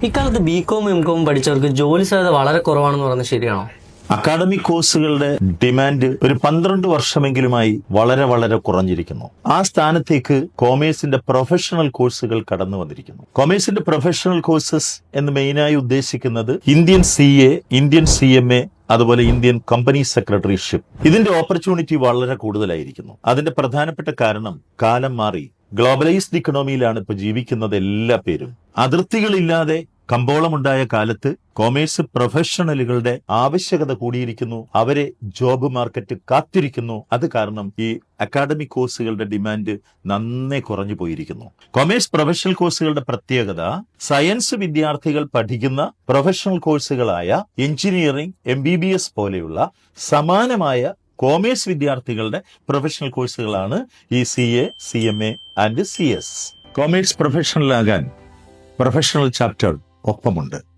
ഇക്കാലത്ത് BCom M Com പഠിച്ചവർക്ക് ജോലി സാധ്യത വളരെ കുറവാണെന്ന് പറയുന്നത് ശരിയാണോ? അക്കാഡമിക് കോഴ്സുകളുടെ ഡിമാൻഡ് ഒരു 12 വർഷമെങ്കിലുമായി വളരെ വളരെ കുറഞ്ഞിരിക്കുന്നു. ആ സ്ഥാനത്തേക്ക് കൊമേഴ്സിന്റെ പ്രൊഫഷണൽ കോഴ്സുകൾ കടന്നു വന്നിരിക്കുന്നു. കൊമേഴ്സിന്റെ പ്രൊഫഷണൽ കോഴ്സസ് എന്ന് മെയിനായി ഉദ്ദേശിക്കുന്നത് ഇന്ത്യൻ CA, ഇന്ത്യൻ CMA, അതുപോലെ ഇന്ത്യൻ കമ്പനി സെക്രട്ടറിഷിപ്പ്. ഇതിന്റെ ഓപ്പർച്യൂണിറ്റി വളരെ കൂടുതലായിരിക്കുന്നു. അതിന്റെ പ്രധാനപ്പെട്ട കാരണം കാലം മാറി. ഗ്ലോബലൈസ്ഡ് ഇക്കണോമിയിലാണ് ഇപ്പൊ ജീവിക്കുന്നത് എല്ലാ പേരും. അതിർത്തികളില്ലാതെ കമ്പോളമുണ്ടായ കാലത്ത് കൊമേഴ്സ് പ്രൊഫഷണലുകളുടെ ആവശ്യകത കൂടിയിരിക്കുന്നു. അവരെ ജോബ് മാർക്കറ്റ് കാത്തിരിക്കുന്നു. അത് കാരണം ഈ അക്കാഡമിക് കോഴ്സുകളുടെ ഡിമാൻഡ് നന്നേ കുറഞ്ഞു പോയിരിക്കുന്നു. കൊമേഴ്സ് പ്രൊഫഷണൽ കോഴ്സുകളുടെ പ്രത്യേകത സയൻസ് വിദ്യാർത്ഥികൾ പഠിക്കുന്ന പ്രൊഫഷണൽ കോഴ്സുകളായ എഞ്ചിനീയറിംഗ്, MBBS പോലെയുള്ള സമാനമായ കൊമേഴ്സ് വിദ്യാർത്ഥികളുടെ പ്രൊഫഷണൽ കോഴ്സുകളാണ് ഈ CA, CMA and CS. Commerce പ്രൊഫഷണലാകാൻ പ്രൊഫഷണൽ ചാപ്റ്റർ ഒപ്പമുണ്ട്.